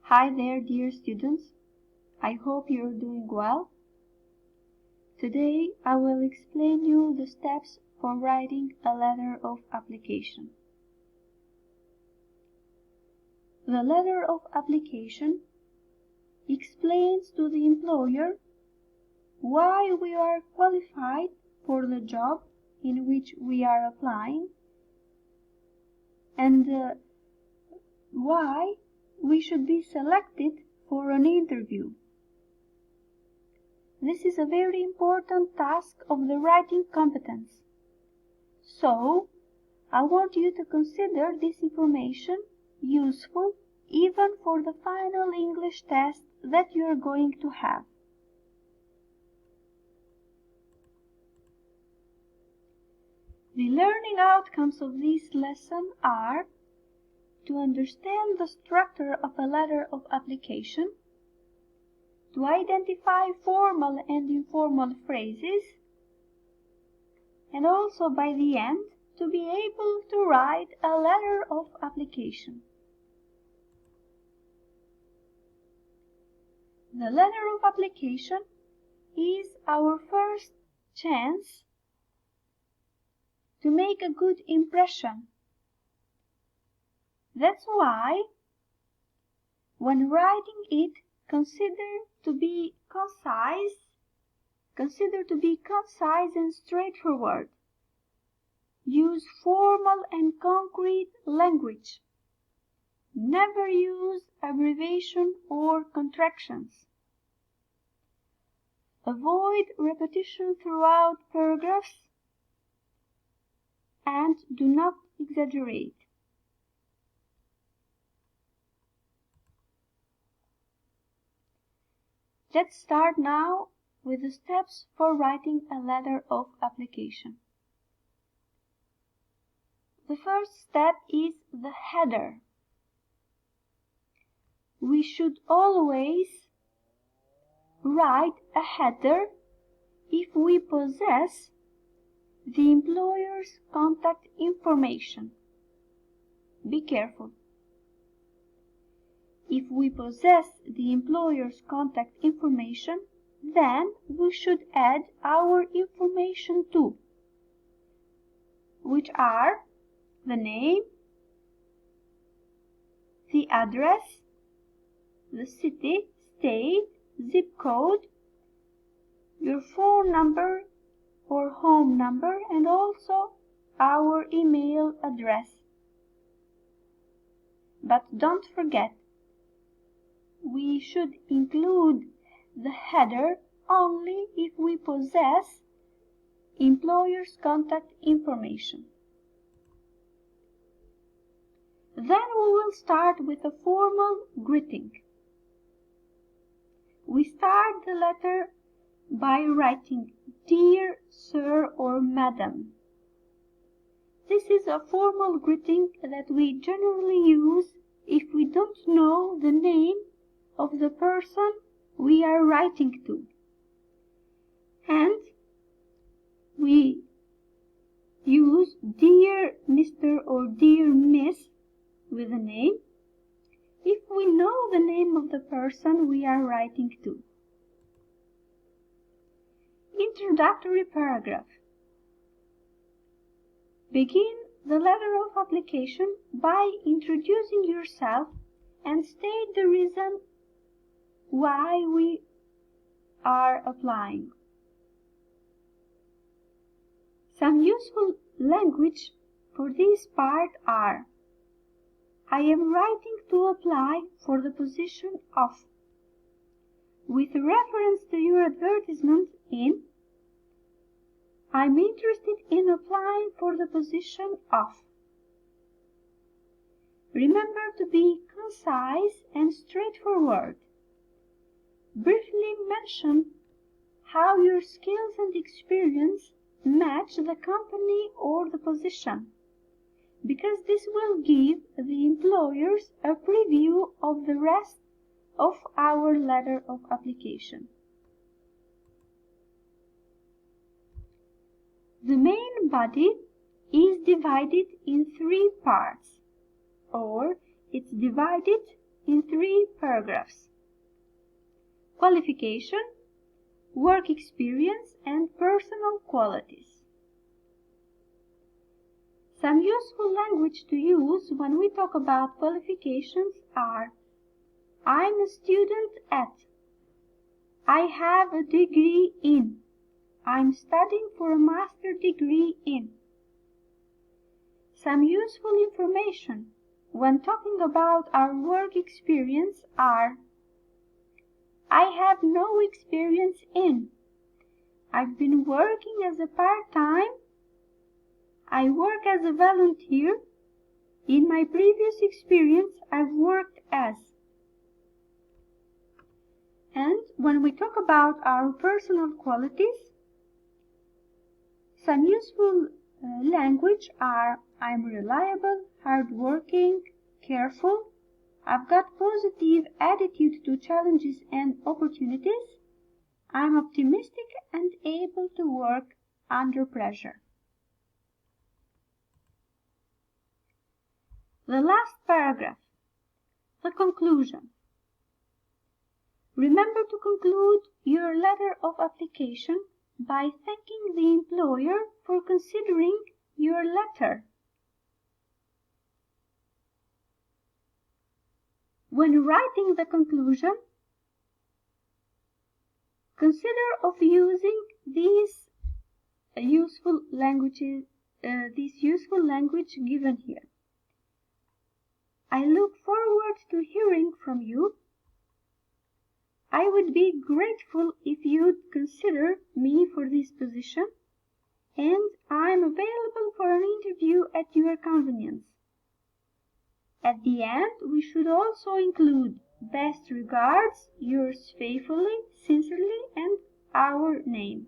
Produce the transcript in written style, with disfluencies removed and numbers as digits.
Hi there, dear students. I hope you're doing well. Today I will explain you the steps for writing a letter of application. The letter of application explains to the employer why we are qualified for the job in which we are applying and why we should be selected for an interview. This is a very important task of the writing competence. So, I want you to consider this information useful even for the final English test that you are going to have. The learning outcomes of this lesson are to understand the structure of a letter of application, to identify formal and informal phrases, and also by the end to be able to write a letter of application. The letter of application is our first chance to make a good impression. That's why, when writing it, consider to be concise and straightforward. Use formal and concrete language. Never use abbreviation or contractions. Avoid repetition throughout paragraphs and do not exaggerate. Let's start now with the steps for writing a letter of application. The first step is the header. We should always write a header if we possess the employer's contact information. Be careful. If we possess the employer's contact information, then we should add our information too, which are the name, the address, the city, state, zip code, your phone number or home number, and also our email address. But don't forget, we should include the header only if we possess employer's contact information. Then we will start with a formal greeting. We start the letter by writing "Dear Sir" or "Madam." This is a formal greeting that we generally use if we don't know the name of the person we are writing to. And we use "Dear Mr." or "Dear Miss" with a name if we know the name of the person we are writing to. Introductory paragraph. Begin the letter of application by introducing yourself and state the reason why we are applying. Some useful language for this part are: I am writing to apply for the position of, with reference to your advertisement in, I'm interested in applying for the position of. Remember to be concise and straightforward. Briefly mention how your skills and experience match the company or the position, because this will give the employers a preview of the rest of our letter of application. The main body is divided in 3 parts, or it's divided in 3 paragraphs: qualification, work experience, and personal qualities. Some useful language to use when we talk about qualifications are: I'm a student at, I have a degree in, I'm studying for a master degree in. Some useful information when talking about our work experience are: I have no experience in, I've been working as a part-time, I work as a volunteer, in my previous experience I've worked as. And when we talk about our personal qualities, some useful language are: I'm reliable, hardworking, careful, I've got positive attitude to challenges and opportunities, I'm optimistic and able to work under pressure. The last paragraph, the conclusion. Remember to conclude your letter of application by thanking the employer for considering your letter. When writing the conclusion, consider of using these useful language given here. I look forward to hearing from you. I would be grateful if you'd consider me for this position, and I'm available for an interview at your convenience. At the end, we should also include best regards, yours faithfully, sincerely, and our name.